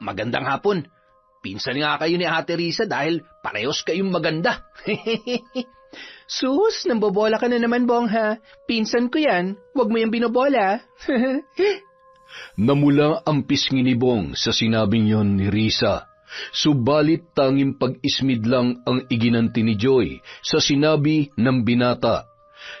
magandang hapon. Pinsan nga kayo ni Ate Risa dahil parehos kayong maganda. Sus, nambobola ka na naman, Bong, ha? Pinsan ko yan. Huwag mo yung binobola. Namula ang pisngi ni Bong sa sinabing yon ni Risa. Subalit tanging pag-ismid lang ang iginanti ni Joy sa sinabi ng binata.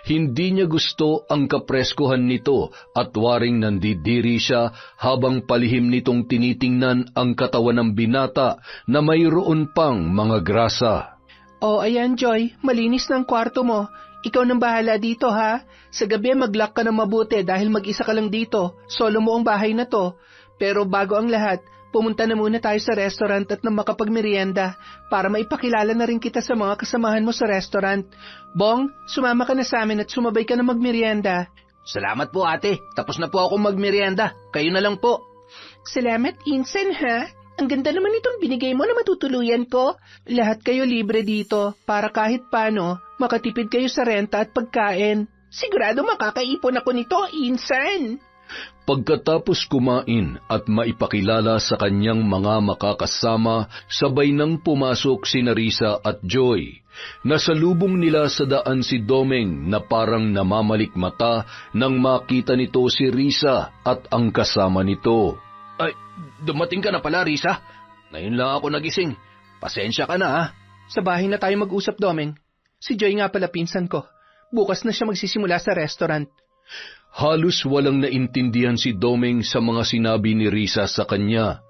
Hindi niya gusto ang kapreskuhan nito at waring nandidiri siya habang palihim nitong tinitingnan ang katawan ng binata na mayroon pang mga grasa. Oh, ayan, Joy. Malinis na ang kwarto mo. Ikaw nang bahala dito, ha? Sa gabi mag-lock ka na mabuti dahil mag-isa ka lang dito. Solo mo ang bahay na to. Pero bago ang lahat, pumunta na muna tayo sa restaurant at na makapagmerienda para maipakilala na rin kita sa mga kasamahan mo sa restaurant. Bong, sumama ka na sa amin at sumabay ka na magmerienda. Salamat po, ate. Tapos na po ako magmerienda. Kayo na lang po. Salamat, Insan, ha? Ang ganda naman itong binigay mo na matutuluyan ko. Lahat kayo libre dito para kahit paano makatipid kayo sa renta at pagkain. Sigurado makakaipon ako nito, Insan. Pagkatapos kumain at maipakilala sa kanyang mga makakasama, sabay nang pumasok sina Risa at Joy. Nasalubong nila sa daan si Domeng na parang namamalikmata nang makita nito si Risa at ang kasama nito. Ay, dumating ka na pala, Risa. Ngayon lang ako nagising. Pasensya ka na, ha? Sa bahay na tayo mag-usap, Domeng. Si Joy nga pala pinsan ko. Bukas na siya magsisimula sa restaurant. Halos walang naintindihan si Domeng sa mga sinabi ni Risa sa kanya.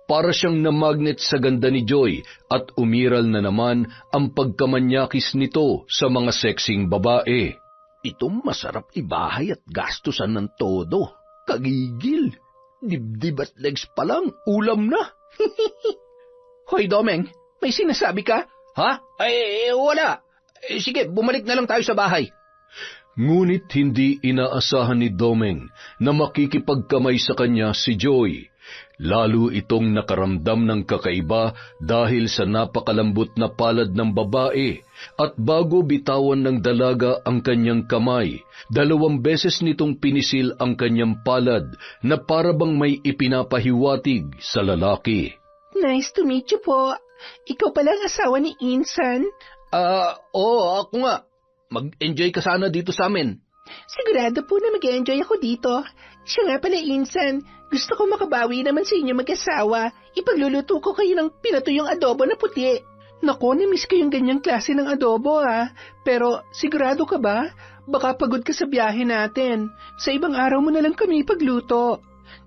Para siyang namagnet sa ganda ni Joy at umiral na naman ang pagkamanyakis nito sa mga sexing babae. Itong masarap ibahay at gastusan ng todo. Kagigil. Dibdib at legs pa lang, ulam na. Hoy, Domeng, may sinasabi ka? Ha? Ay, wala. Sige, bumalik na lang tayo sa bahay. Ngunit hindi inaasahan ni Domeng na makikipagkamay sa kanya si Joy. Lalo itong nakaramdam ng kakaiba dahil sa napakalambot na palad ng babae at bago bitawan ng dalaga ang kanyang kamay, 2 beses nitong pinisil ang kanyang palad na parabang may ipinapahiwatig sa lalaki. Nice to meet you po. Ikaw pala ang asawa ni Insan? Oo, ako nga. Mag-enjoy ka sana dito sa amin. Sigurado po na mag-enjoy ako dito. Siya nga pala, Insan. Gusto ko makabawi naman sa inyo mag-asawa. Ipagluluto ko kayo ng pinatuyong adobo na puti. Naku, na-miss ko yung ganyang klase ng adobo, ha? Pero sigurado ka ba? Baka pagod ka sa biyahe natin. Sa ibang araw mo na lang kami ipagluto.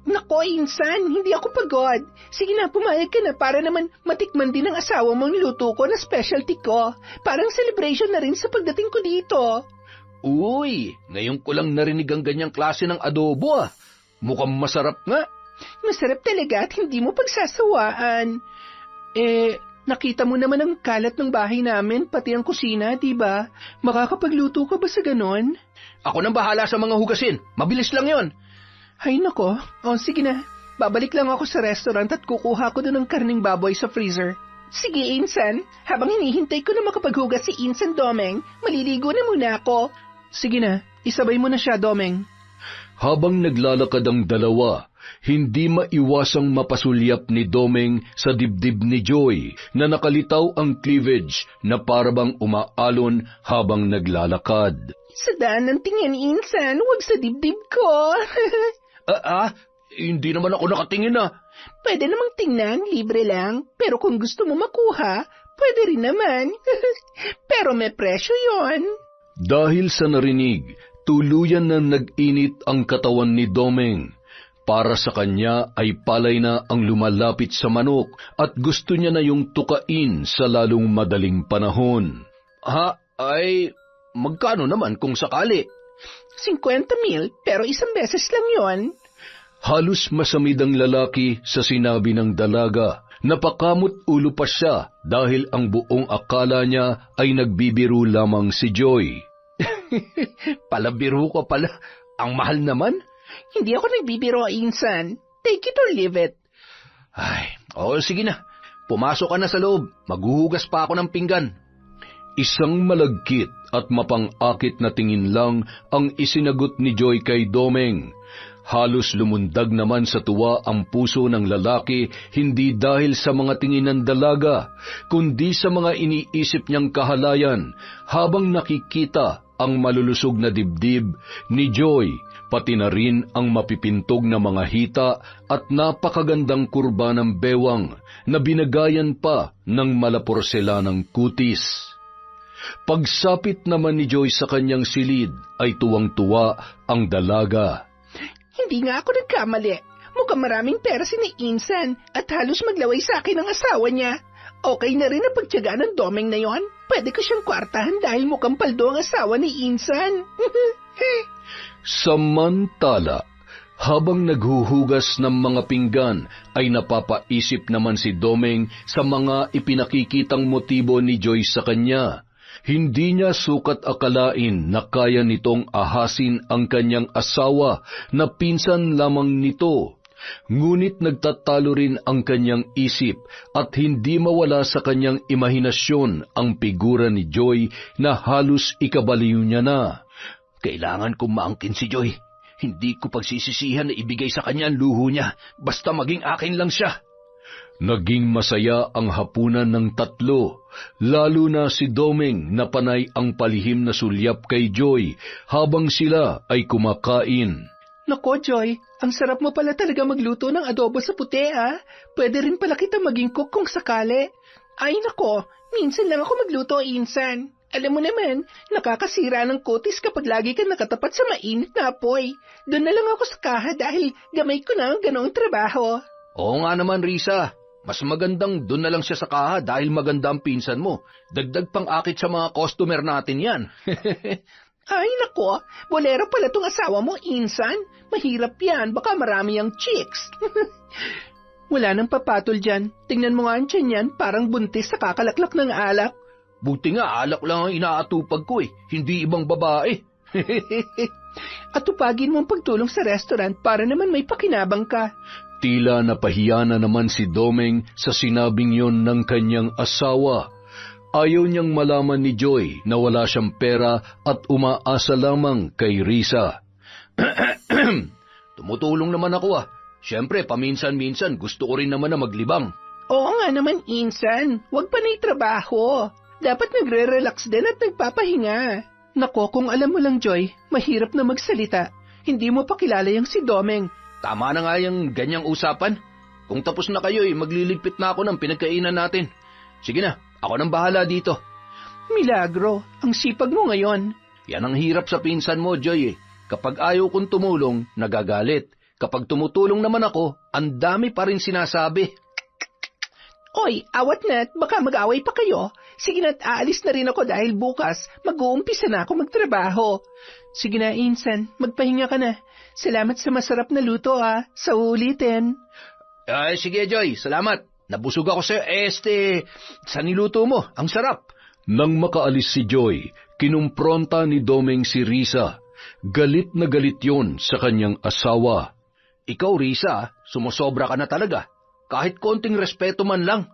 Nako, Insan, hindi ako pagod. Sige na, pumayag ka na para naman matikman din ang asawa mong luto ko na specialty ko. Parang celebration na rin sa pagdating ko dito. Uy, ngayon ko lang narinig ang ganyang klase ng adobo, ah. Mukhang masarap nga. Masarap talaga at hindi mo pagsasawaan. Nakita mo naman ang kalat ng bahay namin, pati ang kusina, di ba? Makakapagluto ka ba sa ganon? Ako nang bahala sa mga hugasin. Mabilis lang yon. Ay nako, sige na. Babalik lang ako sa restaurant at kukuha ko doon ng karning baboy sa freezer. Sige, Insan. Habang hinihintay ko na makapaghugas si Insan Domeng, maliligo na muna ako. Sige na, isabay mo na siya, Domeng. Habang naglalakad ang dalawa, hindi maiwasang mapasulyap ni Domeng sa dibdib ni Joy na nakalitaw ang cleavage na parabang umaalon habang naglalakad. Sa daan ng tingin, Insan, huwag sa dibdib ko. Hindi naman ako nakatingin na. Pwede namang tingnan, libre lang. Pero kung gusto mo makuha, pwede rin naman. Pero may presyo yon. Dahil sa narinig, tuluyan na nag-init ang katawan ni Domeng. Para sa kanya ay palay na ang lumalapit sa manok at gusto niya na yung tukain sa lalong madaling panahon. Magkano naman kung sakali? 50,000, pero isang beses lang yon. Halos masamid ang lalaki sa sinabi ng dalaga. Napakamot ulo pa siya dahil ang buong akala niya ay nagbibiro lamang si Joy. Palabiro ko pala. Ang mahal naman. Hindi ako nagbibiro, Insan. Take it or leave it. Sige na. Pumasok ka na sa loob. Maghuhugas pa ako ng pinggan. Isang malagkit at mapang-akit na tingin lang ang isinagot ni Joy kay Domeng. Halos lumundag naman sa tuwa ang puso ng lalaki, hindi dahil sa mga tingin ng dalaga, kundi sa mga iniisip niyang kahalayan habang nakikita ang malulusog na dibdib ni Joy, pati na rin ang mapipintog na mga hita at napakagandang kurba ng bewang na binagayan pa ng malaporselanang kutis. Pagsapit naman ni Joy sa kanyang silid ay tuwang-tuwa ang dalaga. Hindi nga ako nagkamali. Mukhang maraming pera si ni Insan at halos maglaway sa akin ang asawa niya. Okay na rin ang pagtiyaga ng Domeng na yon. Pwede ko siyang kwartahan dahil mukhang paldo ang asawa ni Insan. Samantala, habang naghuhugas ng mga pinggan, ay napapaisip naman si Domeng sa mga ipinakikitang motibo ni Joy sa kanya. Hindi niya sukat akalain na kaya nitong ahasin ang kanyang asawa na pinsan lamang nito. Ngunit nagtatalo rin ang kanyang isip at hindi mawala sa kanyang imahinasyon ang figura ni Joy na halos ikabaliw niya na. Kailangan kong maangkin si Joy. Hindi ko pagsisisihan na ibigay sa kanya ang luho niya, basta maging akin lang siya. Naging masaya ang hapunan ng tatlo, lalo na si Domeng na panay ang palihim na sulyap kay Joy habang sila ay kumakain. Nako, Joy, ang sarap mo pala talaga magluto ng adobo sa puti, ha? Pwede rin pala kita maging cook kung sakali. Ay, nako, minsan lang ako magluto, Insan. Alam mo naman, nakakasira ng kutis kapag lagi ka nakatapat sa mainit na apoy. Doon na lang ako sa kaha dahil gamay ko na ang ganoong trabaho. Oo nga naman, Risa. Mas magandang doon na lang siya sa kaha dahil maganda ang pinsan mo. Dagdag pang akit sa mga customer natin yan. Ay, nako, bolero pala tong asawa mo, Insan. Mahirap yan, baka marami ang chicks. Wala nang papatol dyan. Tingnan mo nga ang tiyan yan, parang buntis sa kakalaklak ng alak. Buti nga, alak lang ang inaatupag ko hindi ibang babae. At tupagin mo ang pagtulong sa restaurant para naman may pakinabang ka. Tila napahiya na naman si Domeng sa sinabing yon ng kanyang asawa. Ayaw niyang malaman ni Joy na wala siyang pera at umaasa lamang kay Risa. Tumutulong naman ako Siyempre, paminsan-minsan gusto ko rin naman na maglibang. Oo nga naman, Insan. Huwag pa na trabaho. Dapat nagre-relax din at nagpapahinga. Nako, kung alam mo lang, Joy, mahirap na magsalita. Hindi mo pa kilala yung si Domeng. Tama na nga yung ganyang usapan. Kung tapos na kayo, magliligpit na ako ng pinagkainan natin. Sige na, ako nang bahala dito. Milagro, ang sipag mo ngayon. Yan ang hirap sa pinsan mo, Joy. Kapag ayaw kong tumulong, nagagalit. Kapag tumutulong naman ako, ang dami pa rin sinasabi. Oy, awat na't baka mag-away pa kayo. Sige na't aalis na rin ako dahil bukas mag-uumpisa na ako magtrabaho. Sige na, Insan, magpahinga ka na. Salamat sa masarap na luto, Sa ulitin. Ay, sige, Joy. Salamat. Nabusog ako sa'yo. Sa niluto mo. Ang sarap. Nang makaalis si Joy, kinumpronta ni Domeng si Risa. Galit na galit yon sa kanyang asawa. Ikaw, Risa, sumusobra ka na talaga. Kahit konting respeto man lang.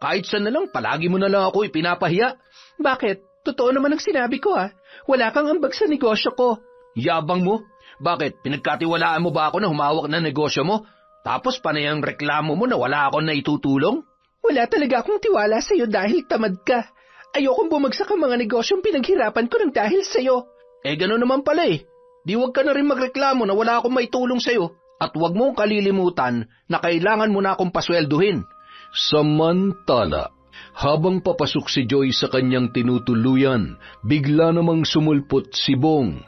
Kahit saan na lang, palagi mo na lang ako ipinapahiya. Bakit? Totoo naman ang sinabi ko, Wala kang ambag sa negosyo ko. Yabang mo? Bakit? Pinagkatiwalaan mo ba ako na humawak na negosyo mo? Tapos panay ang reklamo mo na wala akong naitutulong? Wala talaga akong tiwala sa'yo dahil tamad ka. Ayokong bumagsak ang mga negosyong pinaghirapan ko ng dahil sa'yo. Gano'n naman pala Di wag ka na rin magreklamo na wala akong maitulong sa'yo. At wag mong kalilimutan na kailangan mo na akong paswelduhin. Samantala, habang papasok si Joy sa kanyang tinutuluyan, bigla namang sumulpot si Bong.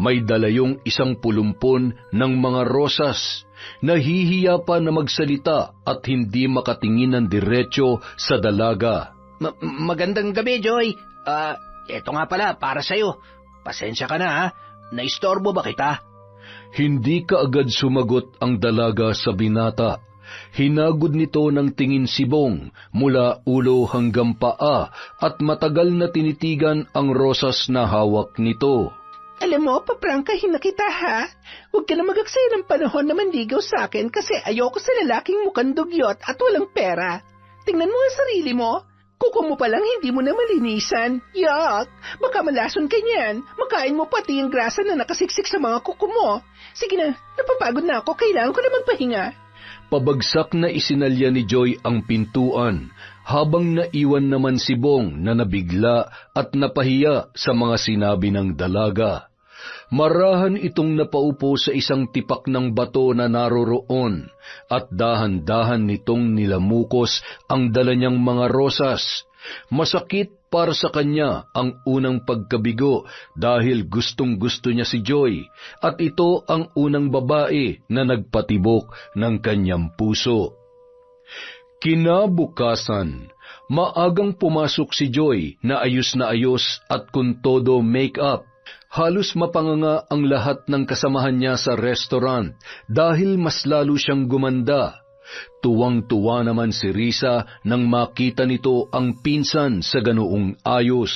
May dala yung isang pulumpon ng mga rosas. Nahihiya pa na magsalita at hindi makatingin ng diretsyo sa dalaga. Magandang gabi, Joy. Eto nga pala, para sa'yo. Pasensya ka na, Naistorbo ba kita? Hindi kaagad sumagot ang dalaga sa binata. Hinagod nito ng tingin si Bong mula ulo hanggang paa at matagal na tinitigan ang rosas na hawak nito. Alam mo, paprangkahin na kita, Huwag ka na magaksaya ng panahon na manligaw sa akin kasi ayoko sa lalaking mukhang dugyot at walang pera. Tingnan mo ang sarili mo. Kuko mo palang hindi mo na malinisan. Yuck! Baka malason ka niyan. Makain mo pati yung grasa na nakasiksik sa mga kuko mo. Sige na, napapagod na ako. Kailangan ko na magpahinga. Pabagsak na isinalya ni Joy ang pintuan, habang naiwan naman si Bong na nabigla at napahiya sa mga sinabi ng dalaga. Marahan itong napaupo sa isang tipak ng bato na naroroon at dahan-dahan nitong nilamukos ang dala niyang mga rosas. Masakit para sa kanya ang unang pagkabigo dahil gustong-gusto niya si Joy at ito ang unang babae na nagpatibok ng kanyang puso. Kinabukasan, maagang pumasok si Joy na ayos at kuntodo make-up. Halos mapanganga ang lahat ng kasamahan niya sa restaurant dahil mas lalo siyang gumanda. Tuwang-tuwa naman si Risa nang makita nito ang pinsan sa ganoong ayos.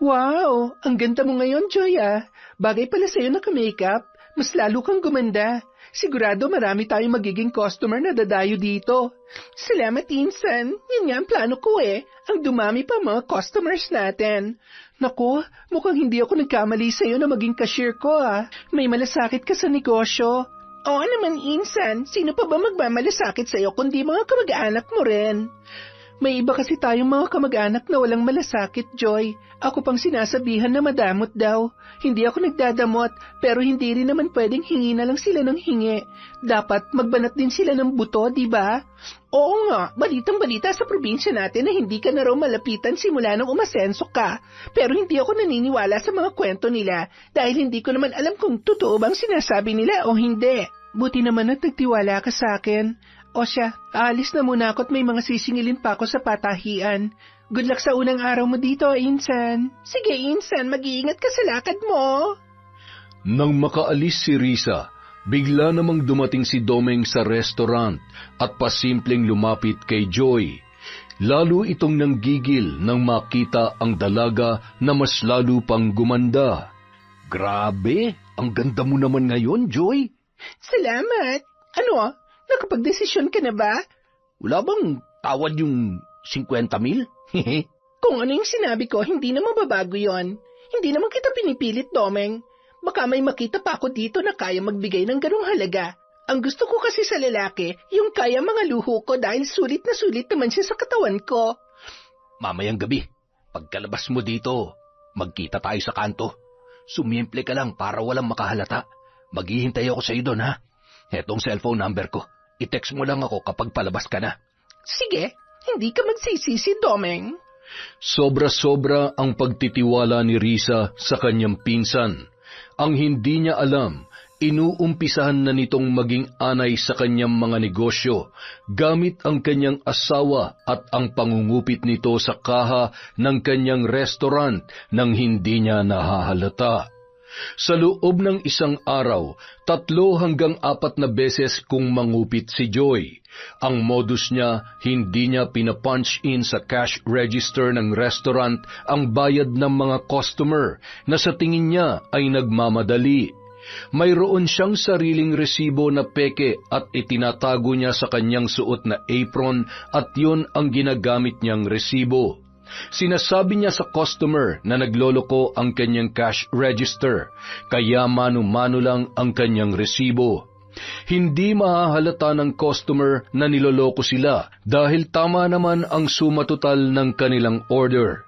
Wow! Ang ganda mo ngayon, Joy ah. Bagay pala sa'yo naka-makeup. Mas lalo kang gumanda. Sigurado marami tayong magiging customer na dadayo dito. Salamat, Insan. Yan nga ang plano ko eh. Ang dumami pa mga customers natin. Naku, mukhang hindi ako nagkamali sa'yo na maging cashier ko ah. May malasakit ka sa negosyo. Oo naman, Insan. Sino pa ba magmamalasakit sa'yo kundi mga kamag-anak mo rin? May iba kasi tayong mga kamag-anak na walang malasakit, Joy. Ako pang sinasabihan na madamot daw. Hindi ako nagdadamot, pero hindi rin naman pwedeng hingi na lang sila ng hingi. Dapat magbanat din sila ng buto, di ba? Oo nga, balitang-balita sa probinsya natin na hindi ka na raw malapitan simula nang umasenso ka. Pero hindi ako naniniwala sa mga kwento nila dahil hindi ko naman alam kung totoo bang sinasabi nila o hindi. Buti naman at nagtiwala ka sa akin. O siya, aalis na muna ako at may mga sisingilin pa ako sa patahian. Good luck sa unang araw mo dito, Insan. Sige, Insan, mag-iingat ka sa lakad mo. Nang makaalis si Risa, bigla namang dumating si Domeng sa restaurant at pasimpleng lumapit kay Joy. Lalo itong nanggigil nang makita ang dalaga na mas lalo pang gumanda. Grabe, ang ganda mo naman ngayon, Joy. Salamat. Ano? Nakapagdesisyon ka na ba? Wala bang tawad yung 50,000? Kung ano yung sinabi ko, hindi na mababago yon. Hindi naman kita pinipilit, Domeng. Baka may makita pa ako dito na kaya magbigay ng ganong halaga. Ang gusto ko kasi sa lalaki, yung kaya mga luho ko dahil sulit na sulit naman siya sa katawan ko. Mamayang gabi, pagkalabas mo dito, magkita tayo sa kanto. Sumimple ka lang para walang makahalata. Maghihintay ako sa iyo doon, ha? Hetong cellphone number ko. I-text mo lang ako kapag palabas ka na. Sige, hindi ka magsisisi, Domeng. Sobra-sobra ang pagtitiwala ni Risa sa kanyang pinsan. Ang hindi niya alam, inuumpisahan na nitong maging anay sa kanyang mga negosyo gamit ang kanyang asawa at ang pangungupit nito sa kaha ng kanyang restaurant nang hindi niya nahahalata. Sa loob ng isang araw, 3 hanggang 4 na beses kung mangupit si Joy. Ang modus niya, hindi niya pinapunch in sa cash register ng restaurant ang bayad ng mga customer na sa tingin niya ay nagmamadali. Mayroon siyang sariling resibo na peke at itinatago niya sa kanyang suot na apron at yun ang ginagamit niyang resibo. Sinasabi niya sa customer na nagloloko ang kanyang cash register, kaya mano-mano lang ang kanyang resibo. Hindi mahahalata ng customer na niloloko sila dahil tama naman ang suma total ng kanilang order.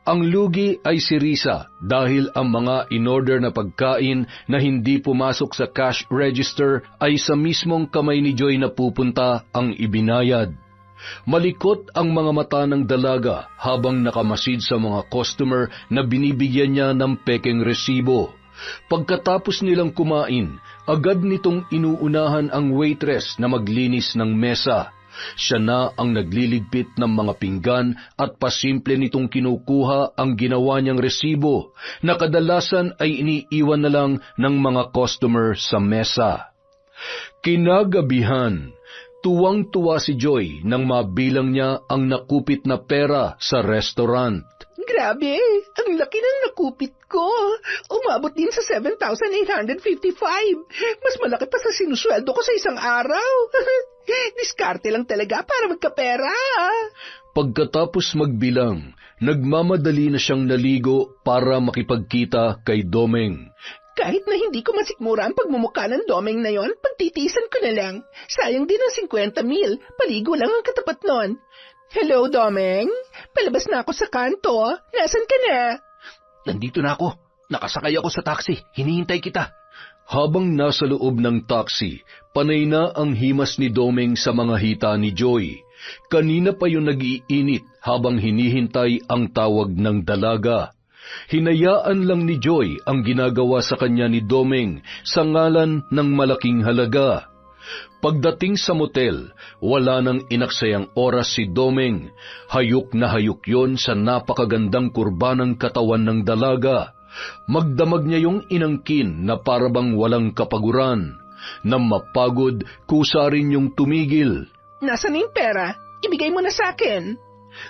Ang lugi ay si Risa dahil ang mga in-order na pagkain na hindi pumasok sa cash register ay sa mismong kamay ni Joy na pupunta ang ibinayad. Malikot ang mga mata ng dalaga habang nakamasid sa mga customer na binibigyan niya ng pekeng resibo. Pagkatapos nilang kumain, agad nitong inuunahan ang waitress na maglinis ng mesa. Siya na ang nagliligpit ng mga pinggan at pasimple nitong kinukuha ang ginawa niyang resibo na kadalasan ay iniiwan na lang ng mga customer sa mesa. Kinagabihan, tuwang-tuwa si Joy nang mabilang niya ang nakupit na pera sa restaurant. Grabe, ang laki ng nakupit ko. Umabot din sa 7,855. Mas malaki pa sa sinusweldo ko sa isang araw. Diskarte lang talaga para magkapera. Pagkatapos magbilang, nagmamadali na siyang naligo para makipagkita kay Domeng. Kahit na hindi ko masikmura ang pagmumukha ng Domeng na yon, pagtitiisan ko na lang. Sayang din ang 50,000, paligo lang ang katapat nun. Hello, Domeng? Palabas na ako sa kanto. Nasaan ka na? Nandito na ako. Nakasakay ako sa taxi. Hinihintay kita. Habang nasa loob ng taxi, panay na ang himas ni Domeng sa mga hita ni Joy. Kanina pa yung nag-iinit habang hinihintay ang tawag ng dalaga. Hinayaan lang ni Joy ang ginagawa sa kanya ni Domeng sa ngalan ng malaking halaga. Pagdating sa motel, wala nang inaksayang oras si Domeng. Hayok na hayok yon sa napakagandang kurba ng katawan ng dalaga. Magdamag niya yung inangkin na parabang walang kapaguran. Nang mapagod, kusa rin yung tumigil. Nasaan yung pera? Ibigay mo na sa akin.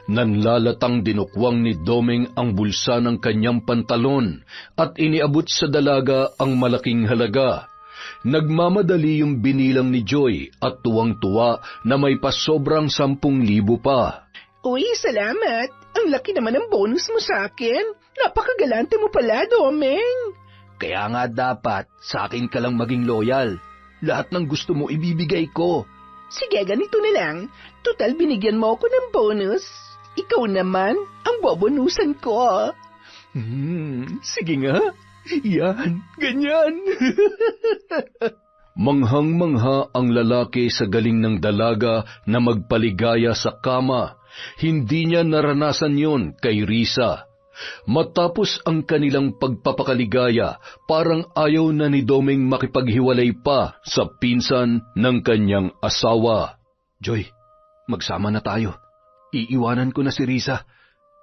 Nanlalatang dinukwang ni Domeng ang bulsa ng kanyang pantalon at iniabot sa dalaga ang malaking halaga. Nagmamadali yung binilang ni Joy at tuwang-tuwa na may pasobrang 10,000 pa. Uy, salamat. Ang laki naman ng bonus mo sa akin. Napakagalante mo pala, Domeng. Kaya nga dapat sa akin ka lang maging loyal. Lahat ng gusto mo ibibigay ko. Sige, ganito na lang. Total, binigyan mo ako ng bonus. Ikaw naman, ang bobonusan ko. Sige nga. Yan, ganyan. Manghang-mangha ang lalaki sa galing ng dalaga na magpaligaya sa kama. Hindi niya naranasan yon kay Risa. Matapos ang kanilang pagpapakaligaya, parang ayaw na ni Domeng makipaghiwalay pa sa pinsan ng kanyang asawa. Joy, magsama na tayo. Iiwanan ko na si Risa.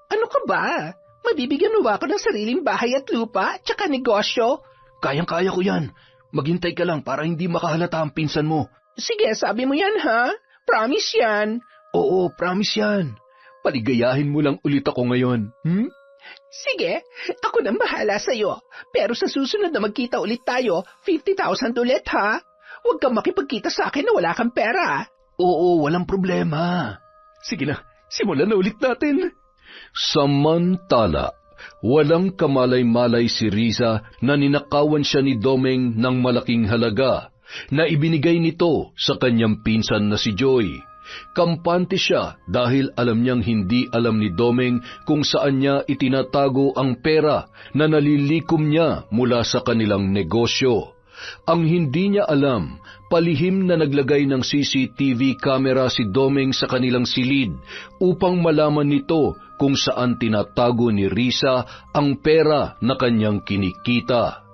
Ano ka ba? Mabibigyan mo ba ako ng sariling bahay at lupa, tsaka negosyo? Kayang-kaya ko yan. Maghintay ka lang para hindi makahalata ang pinsan mo. Sige, sabi mo yan, ha? Promise yan. Oo, promise yan. Paligayahin mo lang ulit ako ngayon. Sige, ako nang bahala sa'yo. Pero sa susunod na magkita ulit tayo, 50,000 ulit, ha? Huwag kang makipagkita sa akin na wala kang pera. Oo, walang problema. Sige na, simulan na ulit natin. Samantala, walang kamalay-malay si Risa na ninakawan siya ni Domeng ng malaking halaga na ibinigay nito sa kanyang pinsan na si Joy. Kampante siya dahil alam niyang hindi alam ni Domeng kung saan niya itinatago ang pera na nalilikom niya mula sa kanilang negosyo. Ang hindi niya alam, palihim na naglagay ng CCTV camera si Domeng sa kanilang silid upang malaman nito kung saan tinatago ni Risa ang pera na kanyang kinikita.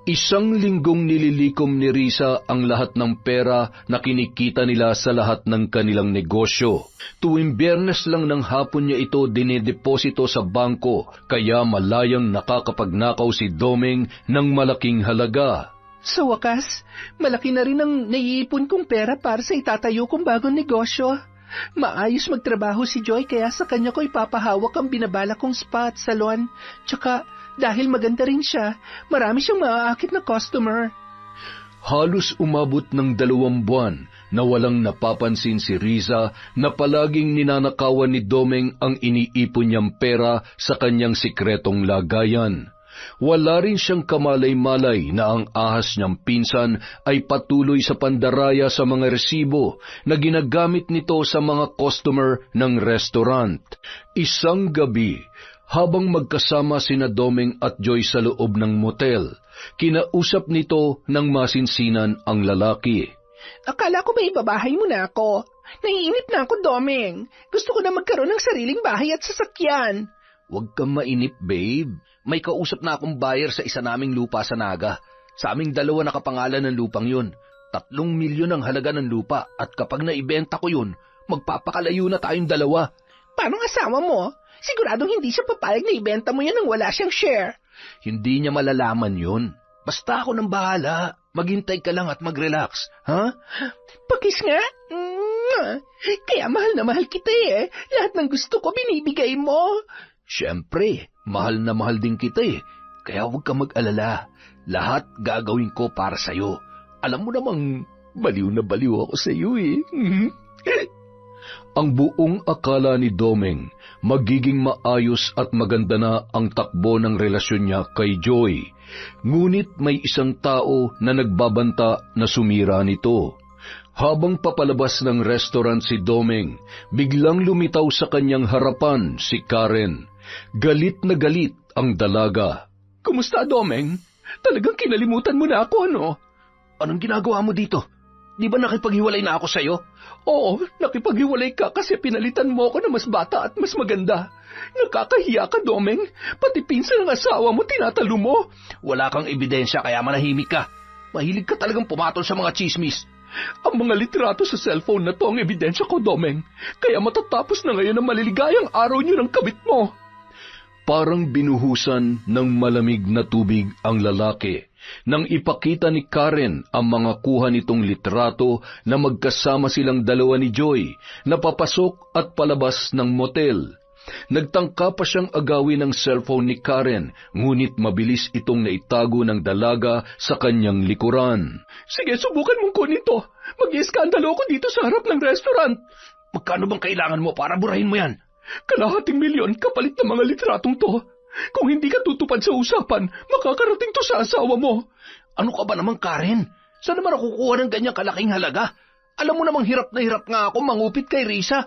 1 linggong nililikom ni Risa ang lahat ng pera na kinikita nila sa lahat ng kanilang negosyo. Tuwing Biyernes lang ng hapon niya ito dinedeposito sa bangko, kaya malayang nakakapagnakaw si Domeng ng malaking halaga. Sa wakas, malaki na rin ang naiipon kong pera para sa itatayo kong bagong negosyo. Maayos magtrabaho si Joy kaya sa kanya ko ipapahawak ang binabala kong spa at salon. Tsaka dahil maganda rin siya, marami siyang maaakit na customer. Halos umabot ng 2 buwan na walang napapansin si Risa na palaging ninanakawan ni Domeng ang iniipon niyang pera sa kanyang sikretong lagayan. Wala rin siyang kamalay-malay na ang ahas niyang pinsan ay patuloy sa pandaraya sa mga resibo na ginagamit nito sa mga customer ng restaurant. Isang gabi, habang magkasama sina Domeng at Joy sa loob ng motel, kinausap nito ng masinsinan ang lalaki. Akala ko may ibabahay mo na ako. Naiinip na ako, Domeng. Gusto ko na magkaroon ng sariling bahay at sasakyan. Huwag kang mainip, babe. May kausap na akong buyer sa isa naming lupa sa Naga. Sa aming 2 nakapangalan ng lupang yun. 3 milyon ang halaga ng lupa at kapag naibenta ko yun, magpapakalayo na tayong 2. Paano asawa mo? Siguradong hindi siya papayag na ibenta mo yan nang wala siyang share. Hindi niya malalaman yun. Basta ako nang bahala. Maghintay ka lang at mag-relax, ha? Pakis nga. Kaya mahal na mahal kita eh. Lahat ng gusto ko binibigay mo. Siyempre, mahal na mahal din kita eh. Kaya huwag ka mag-alala. Lahat gagawin ko para sa'yo. Alam mo namang baliw na baliw ako sa'yo eh. Ang buong akala ni Domeng magiging maayos at maganda na ang takbo ng relasyon niya kay Joy. Ngunit may isang tao na nagbabanta na sumira nito. Habang papalabas ng restaurant si Domeng, biglang lumitaw sa kanyang harapan si Karen. Galit na galit ang dalaga. Kumusta, Domeng? Talagang kinalimutan mo na ako, ano? Anong ginagawa mo dito? Di ba nakipaghiwalay na ako sa'yo? Oo, nakipaghiwalay ka kasi pinalitan mo ako na mas bata at mas maganda. Nakakahiya ka, Domeng. Pati pinsan ng asawa mo tinatalo mo. Wala kang ebidensya kaya manahimik ka. Mahilig ka talagang pumatol sa mga chismis. Ang mga litrato sa cellphone na to ang ebidensya ko, Domeng. Kaya matatapos na ngayon ang maliligayang araw niyo ng kabit mo. Parang binuhusan ng malamig na tubig ang lalaki nang ipakita ni Karen ang mga kuha nitong litrato na magkasama silang dalawa ni Joy na papasok at palabas ng motel. Nagtangka pa siyang agawin ang cellphone ni Karen, ngunit mabilis itong naitago ng dalaga sa kanyang likuran. Sige, subukan mong kunin to. Mag-ieskandalo ako dito sa harap ng restaurant. Magkano bang kailangan mo para burahin mo yan? 250,000 kapalit ng mga litratong to. Kung hindi ka tutupad sa usapan, makakarating to sa asawa mo. Ano ka ba naman, Karen? Saan naman ako kukuha ng ganyang kalaking halaga? Alam mo namang hirap na hirap nga ako mangupit kay Risa.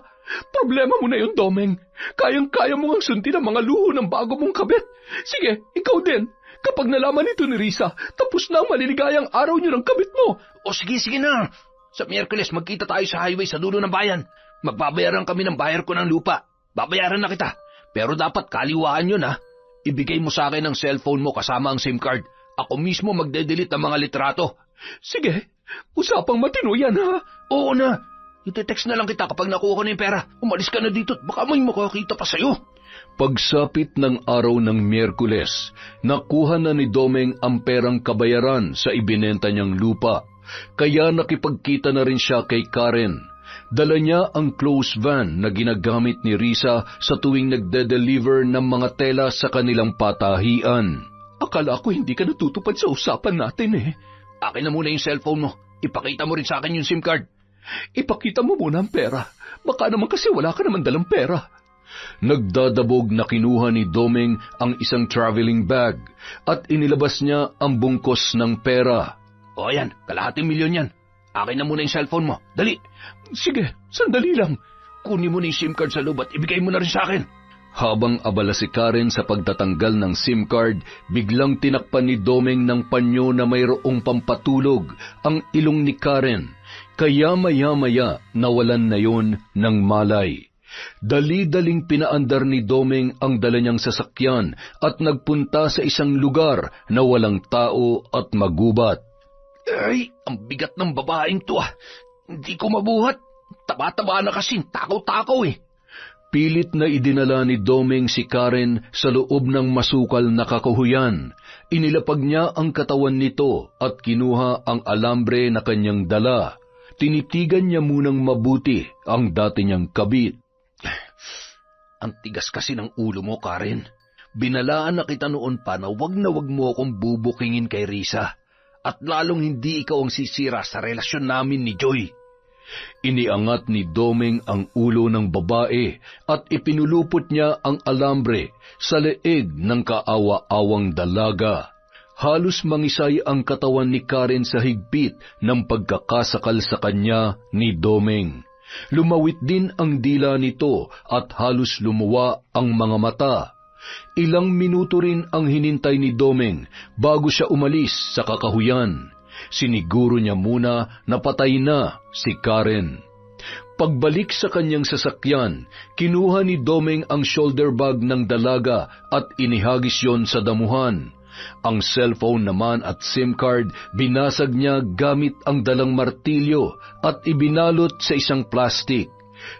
Problema mo na yun, Domeng. Kayang-kaya mo ngang sundin ang mga luho ng bago mong kabit. Sige, ikaw din. Kapag nalaman ito ni Risa, tapos na ang maliligayang araw niyo ng kabit mo. O sige na. Sa Miyerkules, magkita tayo sa highway sa dulo ng bayan. Magbabayaran kami ng bayar ko ng lupa. Babayaran na kita. Pero dapat kaliwaan yun, ha? Ibigay mo sa akin ang cellphone mo kasama ang SIM card. Ako mismo magde-delete ng mga litrato. Sige, usapang matino yan, ha? Oo na. Ite-text na lang kita kapag nakuha ko na yung pera. Umalis ka na dito at baka may makakita pa sa'yo. Pagsapit ng araw ng Miyerkules, nakuha na ni Domeng ang perang kabayaran sa ibinenta niyang lupa. Kaya nakipagkita na rin siya kay Karen. Dala niya ang close van na ginagamit ni Risa sa tuwing nagde-deliver ng mga tela sa kanilang patahian. Akala ko hindi ka natutupad sa usapan natin eh. Akin na muna yung cellphone mo. Ipakita mo rin sa akin yung SIM card. Ipakita mo muna ang pera. Baka naman kasi wala ka naman dalang pera. Nagdadabog na kinuha ni Domeng ang isang traveling bag at inilabas niya ang bungkos ng pera. O yan, 250,000 yan. Akin na muna yung cellphone mo. Dali. Sige, sandali lang. Kunin mo na yung SIM card sa loob at ibigay mo na rin sa akin. Habang abala si Karen sa pagtatanggal ng SIM card, biglang tinakpan ni Domeng ng panyo na mayroong pampatulog ang ilong ni Karen. Kaya maya-maya nawalan na yon ng malay. Dali-daling pinaandar ni Domeng ang dala niyang sasakyan at nagpunta sa isang lugar na walang tao at magubat. Ay, ang bigat ng babaeng to ah. Hindi ko mabuhat. Taba-taba na kasi, takaw-takaw eh. Pilit na idinala ni Domeng si Karen sa loob ng masukal na kakahuyan. Inilapag niya ang katawan nito at kinuha ang alambre na kanyang dala. Tinitigan niya munang mabuti ang dati niyang kabit. Ang tigas kasi ng ulo mo, Karen. Binalaan na kita noon pa na wag mo akong bubukingin kay Risa. At lalong hindi ikaw ang sisira sa relasyon namin ni Joy. Iniangat ni Domeng ang ulo ng babae at ipinulupot niya ang alambre sa leeg ng kaawa-awang dalaga. Halos mangisay ang katawan ni Karen sa higpit ng pagkakasakal sa kanya ni Domeng. Lumawit din ang dila nito at halos lumuwa ang mga mata. Ilang minuto rin ang hinintay ni Domeng bago siya umalis sa kakahuyan. Siniguro niya muna na patay na si Karen. Pagbalik sa kanyang sasakyan, kinuha ni Domeng ang shoulder bag ng dalaga at inihagis yon sa damuhan. Ang cellphone naman at SIM card binasag niya gamit ang dalang martilyo at ibinalot sa isang plastik.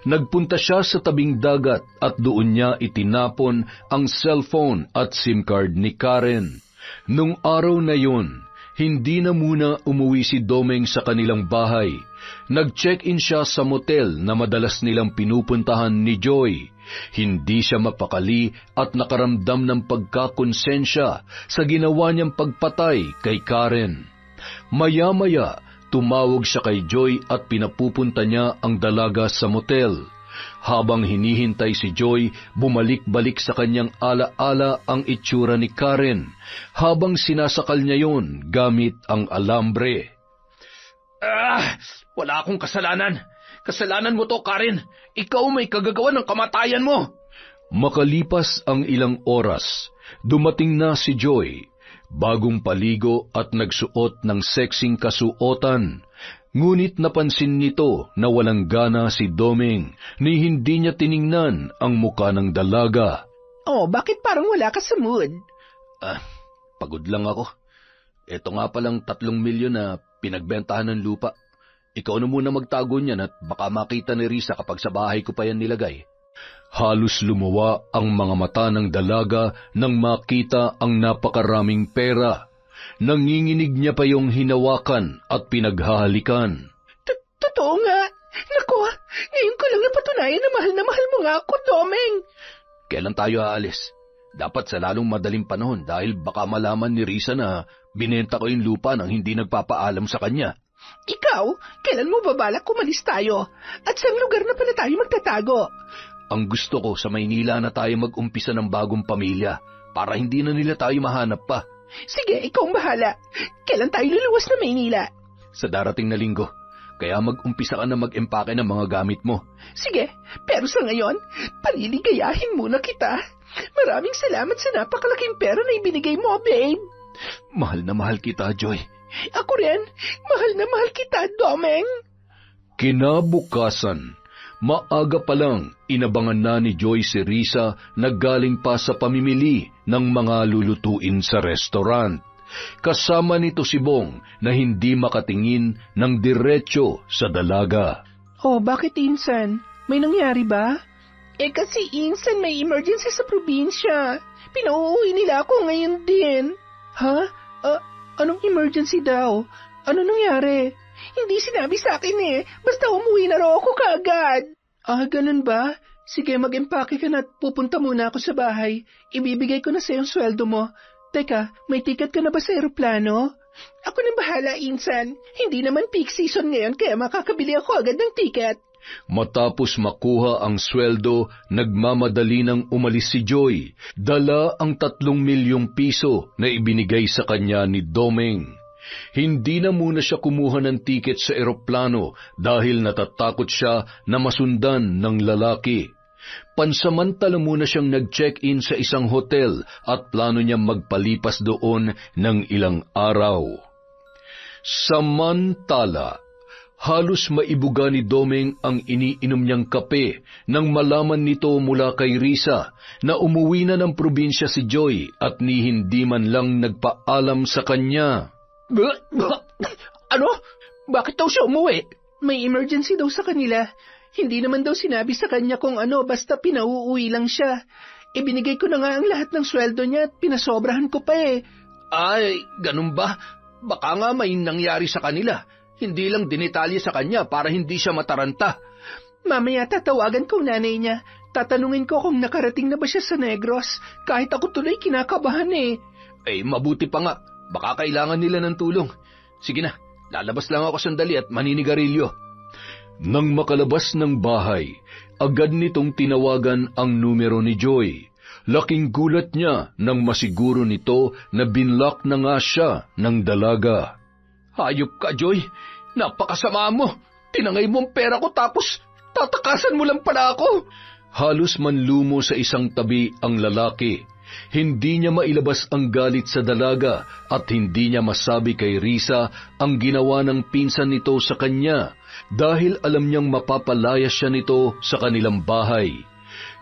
Nagpunta siya sa tabing dagat at doon niya itinapon ang cellphone at SIM card ni Karen. Nung araw na yun, hindi na muna umuwi si Domeng sa kanilang bahay. Nag-check-in siya sa motel na madalas nilang pinupuntahan ni Joy. Hindi siya mapakali at nakaramdam ng pagkakonsensya sa ginawa niyang pagpatay kay Karen. Maya-maya, tumawag siya kay Joy at pinapupunta niya ang dalaga sa motel. Habang hinihintay si Joy, bumalik-balik sa kanyang ala-ala ang itsura ni Karen, habang sinasakal niya yon gamit ang alambre. Wala akong kasalanan. Kasalanan mo to, Karen. Ikaw may kagagawa ng kamatayan mo. Makalipas ang ilang oras, dumating na si Joy, bagong paligo at nagsuot ng sexing kasuotan. Ngunit napansin nito na walang gana si Domeng ni hindi niya tiningnan ang muka ng dalaga. Oh, bakit parang wala ka sa mood? Pagod lang ako. Ito nga palang 3 milyon na pinagbentahan ng lupa. Ikaw na muna magtago niyan at baka makita ni Risa kapag sa bahay ko pa yan nilagay. Halos lumuwa ang mga mata ng dalaga nang makita ang napakaraming pera. Nanginginig niya pa yung hinawakan at pinaghahalikan. Totoo nga. Naku, ngayon ko lang napatunayan na mahal mo nga ako, Domeng. Kailan tayo aalis? Dapat sa lalong madaling panahon dahil baka malaman ni Risa na binenta ko yung lupa nang hindi nagpapaalam sa kanya. Ikaw, kailan mo babalak kumalis tayo? At saan lugar na pala tayo magtatago? Ang gusto ko sa Maynila na tayo mag-umpisa ng bagong pamilya para hindi na nila tayo mahanap pa. Sige, ikaw ang bahala. Kailan tayo luluwas na Maynila? Sa darating na linggo. Kaya mag-umpisa ka na mag-empake ng mga gamit mo. Sige, pero sa ngayon, paliligayahin muna kita. Maraming salamat sa napakalaking pera na ibinigay mo, babe. Mahal na mahal kita, Joy. Ako rin, mahal na mahal kita, Domeng. Kinabukasan, maaga pa lang inabangan na ni Joy si Risa na galing pa sa pamimili ng mga lulutuin sa restaurant. Kasama nito si Bong na hindi makatingin ng diretsyo sa dalaga. Oh, bakit Insan? May nangyari ba? Kasi Insan may emergency sa probinsya. Pinauuwi nila ako ngayon din. Ha? Anong emergency daw? Ano nangyari? Hindi sinabi sa akin Basta umuwi na raw ako kaagad. Ganun ba? Sige, mag-empake ka na at pupunta muna ako sa bahay. Ibibigay ko na sa yung sweldo mo. Teka, may ticket ka na ba sa eroplano? Ako nang bahala, Insan. Hindi naman peak season ngayon kaya makakabili ako agad ng ticket. Matapos makuha ang sweldo, nagmamadali nang umalis si Joy. Dala ang 3 milyong piso na ibinigay sa kanya ni Domeng. Hindi na muna siya kumuha ng tiket sa eroplano dahil natatakot siya na masundan ng lalaki. Pansamantala muna siyang nag-check-in sa isang hotel at plano niyang magpalipas doon ng ilang araw. Samantala, halos maibuga ni Domeng ang iniinom niyang kape nang malaman nito mula kay Risa na umuwi na ng probinsya si Joy at ni hindi man lang nagpaalam sa kanya. Ano? Bakit daw siya umuwi? May emergency daw sa kanila. Hindi naman daw sinabi sa kanya kung ano, basta pinauuwi lang siya. Ibinigay ko na nga ang lahat ng sweldo niya at pinasobrahan ko pa Ay, ganun ba? Baka nga may nangyari sa kanila. Hindi lang dinetalye sa kanya para hindi siya mataranta. Mamaya tatawagan ko nanay niya. Tatanungin ko kung nakarating na ba siya sa Negros. Kahit ako tuloy kinakabahan mabuti pa nga. Baka kailangan nila ng tulong. Sige na, lalabas lang ako sandali at maninigarilyo. Nang makalabas ng bahay, agad nitong tinawagan ang numero ni Joy. Laking gulat niya nang masiguro nito na binlock na nga siya ng dalaga. Hayop ka, Joy. Napakasama mo. Tinangay mo ang pera ko tapos tatakasan mo lang pala ako. Halos manlumo sa isang tabi ang lalaki. Hindi niya mailabas ang galit sa dalaga at hindi niya masabi kay Risa ang ginawa ng pinsan nito sa kanya dahil alam niyang mapapalaya siya nito sa kanilang bahay.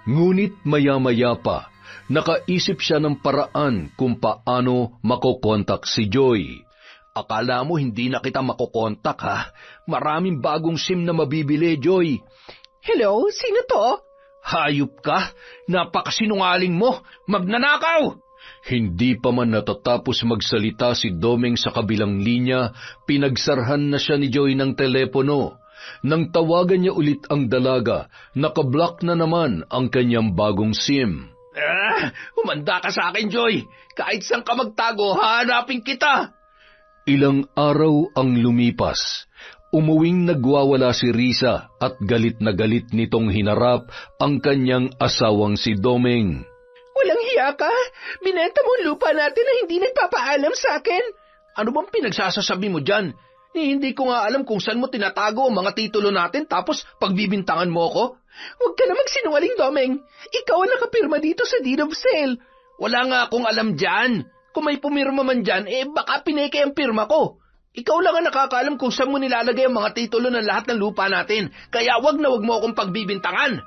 Ngunit maya-maya pa, nakaisip siya ng paraan kung paano makokontak si Joy. Akala mo hindi na kita makokontak ha? Maraming bagong SIM na mabibili, Joy. Hello, sino to? Hayop ka! Napakasinungaling mo! Magnanakaw! Hindi pa man natatapos magsalita si Domeng sa kabilang linya, pinagsarhan na siya ni Joy ng telepono. Nang tawagan niya ulit ang dalaga, nakablock na naman ang kanyang bagong SIM. Humanda ka sa akin, Joy. Kahit saan ka magtago, hahanapin kita. Ilang araw ang lumipas. Umuwing nagwawala si Risa at galit na galit nitong hinarap ang kanyang asawang si Domeng. Walang hiya ka? Binenta mo ang lupa natin na hindi nagpapaalam sa akin? Ano bang pinagsasasabi mo dyan? Hindi ko nga alam kung saan mo tinatago ang mga titulo natin tapos pagbibintangan mo ako. Huwag ka na magsinungaling, Domeng. Ikaw ang nakapirma dito sa deed of sale. Wala nga akong alam dyan. Kung may pumirma man dyan, baka pineke ang pirma ko. Ikaw lang ang nakakaalam kung saan mo nilalagay ang mga titulo ng lahat ng lupa natin. Kaya wag mo akong pagbibintangan.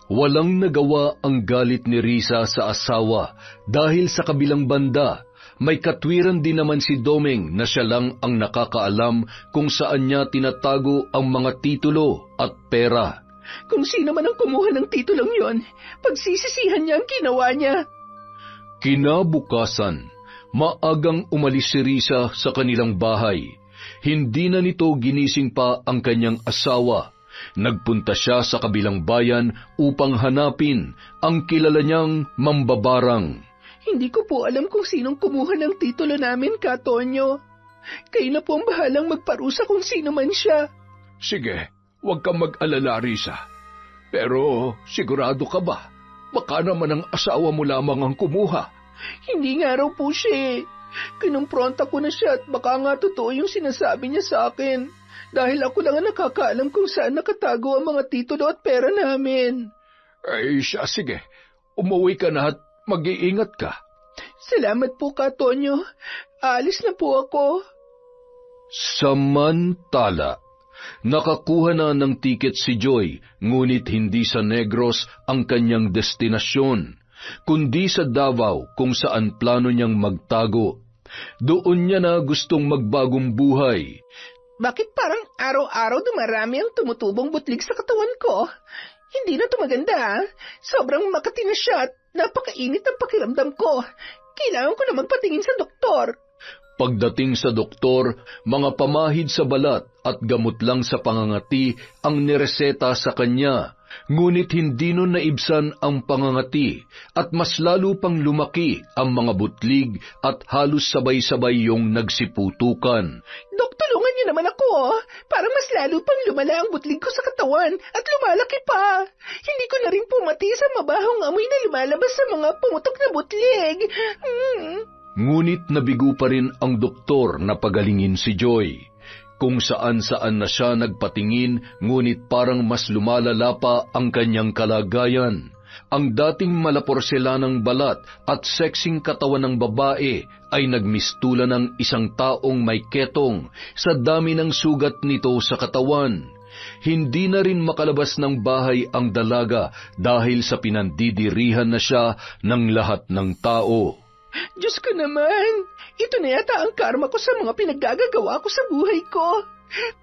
Walang nagawa ang galit ni Risa sa asawa dahil sa kabilang banda, may katwiran din naman si Domeng na siya lang ang nakakaalam kung saan niya tinatago ang mga titulo at pera. Kung sino man ang kumuha ng titulong yon, pagsisisihan niya ang ginawa niya. Kinabukasan, maagang umalis si Risa sa kanilang bahay. Hindi na nito ginising pa ang kanyang asawa. Nagpunta siya sa kabilang bayan upang hanapin ang kilala niyang mambabarang. Hindi ko po alam kung sinong kumuha ng titulo namin, Ka Tonyo. Kayo na po ang bahalang magparusa kung sino man siya. Sige, huwag kang mag-alala, Risa. Pero sigurado ka ba? Baka naman ang asawa mo lamang ang kumuha. Hindi nga raw po siya. Kinumpronta ko na siya at baka nga totoo yung sinasabi niya sa akin. Dahil ako lang ang nakakaalam kung saan nakatago ang mga titulo at pera namin. Ay siya, sige. Umuwi ka na at mag-iingat ka. Salamat po, Ka Tonyo. Aalis na po ako. Samantala, nakakuha na ng tiket si Joy, ngunit hindi sa Negros ang kanyang destinasyon, kundi sa Davao kung saan plano niyang magtago. Doon niya na gustong magbagong buhay. Bakit parang araw-araw dumarami ang tumutubong butlig sa katawan ko? Hindi na ito maganda. Sobrang makati na siya at napakainit ang pakiramdam ko. Kailangan ko na magpatingin sa doktor. Pagdating sa doktor, mga pamahid sa balat at gamot lang sa pangangati ang nireseta sa kanya. Ngunit hindi nun naibsan ang pangangati at mas lalo pang lumaki ang mga butlig at halos sabay-sabay yung nagsiputukan. Dok, tulungan niyo naman ako. Parang mas lalo pang lumala ang butlig ko sa katawan at lumalaki pa. Hindi ko na rin pumati sa mabahong amoy na lumalabas sa mga pumutok na butlig. Ngunit nabigo pa rin ang doktor na pagalingin si Joy. Kung saan-saan na siya nagpatingin, ngunit parang mas lumalala pa ang kanyang kalagayan. Ang dating malaporselanang balat at sexing katawan ng babae ay nagmistula ng isang taong may ketong sa dami ng sugat nito sa katawan. Hindi na rin makalabas ng bahay ang dalaga dahil sa pinandidirihan na siya ng lahat ng tao. Diyos ko naman, ito na yata ang karma ko sa mga pinaggagawa ko sa buhay ko.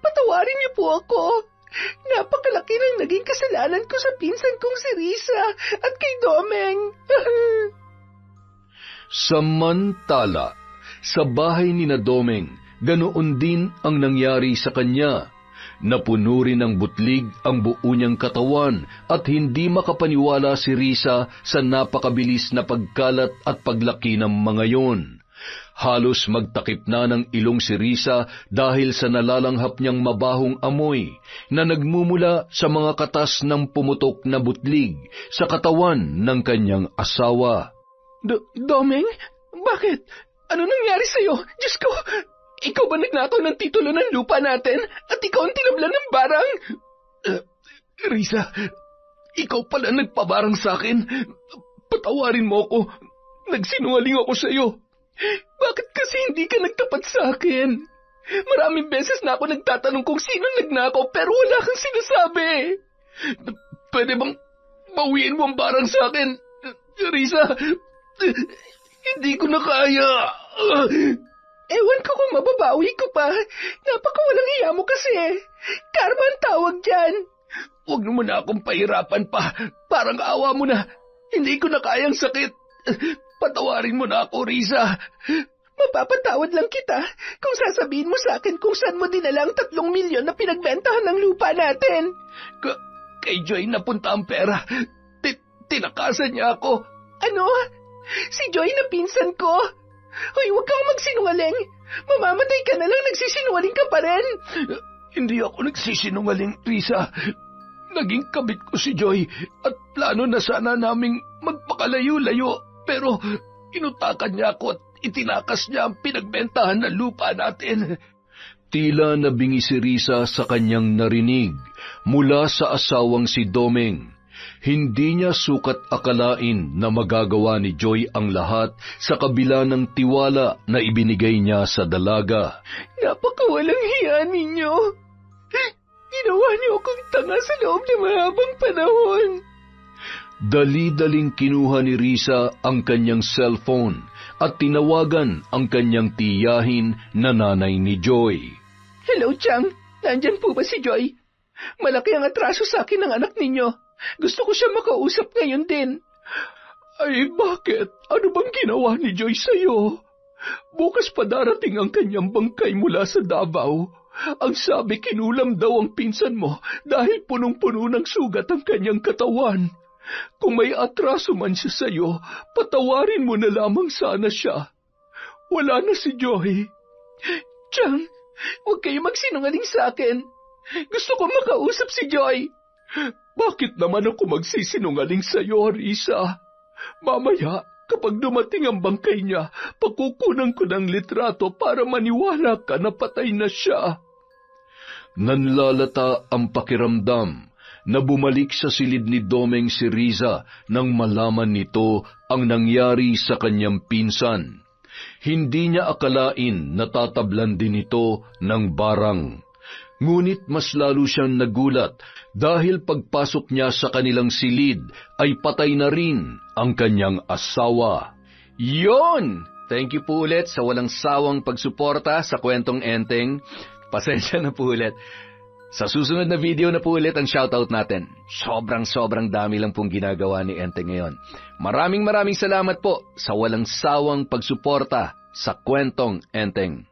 Patawarin niyo po ako. Napakalaki ng naging kasalanan ko sa pinsan kong si Risa at kay Domeng. Samantala, sa bahay ni na Domeng, ganoon din ang nangyari sa kanya. Napuno rin ng butlig ang buo niyang katawan at hindi makapaniwala si Risa sa napakabilis na pagkalat at paglaki ng mga yon. Halos magtakip na ng ilong si Risa dahil sa nalalanghap niyang mabahong amoy na nagmumula sa mga katas ng pumutok na butlig sa katawan ng kanyang asawa. Domeng, bakit? Ano nangyari sa'yo? Diyos ko! Ikaw ba nagnakaw ng titulo ng lupa natin at ikaw ang tinablan ng barang? Risa, ikaw pala nagpabarang sa akin. Patawarin mo ako. Nagsinungaling ako sa iyo. Bakit kasi hindi ka nagtapat sa akin? Maraming beses na ako nagtatanong kung sino nagnakaw pero wala kang sinasabi. Pwede bang bawiin mo ang barang sa akin? Risa, hindi ko na kaya. Ewan ko kung mababawi ko pa. Napakawalang hiya mo kasi. Karma ang tawag dyan. Huwag mo na akong pahirapan pa. Parang awa mo na. Hindi ko na kayang sakit. Patawarin mo na ako, Risa. Mapapatawad lang kita kung sasabihin mo sa akin kung saan mo dinala ang 3 milyon na pinagbentahan ng lupa natin. Kay Joy napunta ang pera. Tinakasan niya ako. Ano? Si Joy na pinsan ko? Hoy, huwag kang magsinungaling. Mamamatay ka na lang, nagsisinungaling ka pa rin. Hindi ako nagsisinungaling, Risa. Naging kabit ko si Joy at plano na sana naming magpakalayo-layo. Pero inutakan niya ako at itinakas niya ang pinagbentahan ng lupa natin. Tila nabingi si Risa sa kanyang narinig mula sa asawang si Domeng. Hindi niya sukat akalain na magagawa ni Joy ang lahat sa kabila ng tiwala na ibinigay niya sa dalaga. Napakawalang hiya ninyo. Ginawa niyo akong tanga sa loob ng mahabang panahon. Dali-daling kinuha ni Risa ang kanyang cellphone at tinawagan ang kanyang tiyahin na nanay ni Joy. Hello, Chang. Nandyan po ba si Joy? Malaki ang atraso sa akin ng anak ninyo. Gusto ko siya makausap ngayon din. Ay, bakit? Ano bang ginawa ni Joy sa'yo? Bukas pa darating ang kanyang bangkay mula sa Davao. Ang sabi, kinulam daw ang pinsan mo dahil punong-puno ng sugat ang kanyang katawan. Kung may atraso man siya sa'yo, patawarin mo na lamang sana siya. Wala na si Joy. Chang, huwag kayo magsinungaling sa akin. Gusto ko makausap si Joy. Bakit naman ako magsisinungaling sa'yo, Risa? Mamaya, kapag dumating ang bangkay niya, pakukunan ko ng litrato para maniwala ka na patay na siya. Nanlalata ang pakiramdam na bumalik sa silid ni Domeng si Riza nang malaman nito ang nangyari sa kanyang pinsan. Hindi niya akalain na tatablan din ito ng barang. Ngunit mas lalo siyang nagulat dahil pagpasok niya sa kanilang silid ay patay na rin ang kanyang asawa. Yon! Thank you po ulit sa walang sawang pagsuporta sa Kwentong Enteng. Pasensya na po ulit. Sa susunod na video na po ulit ang shoutout natin. Sobrang dami lang pong ginagawa ni Enteng ngayon. Maraming salamat po sa walang sawang pagsuporta sa Kwentong Enteng.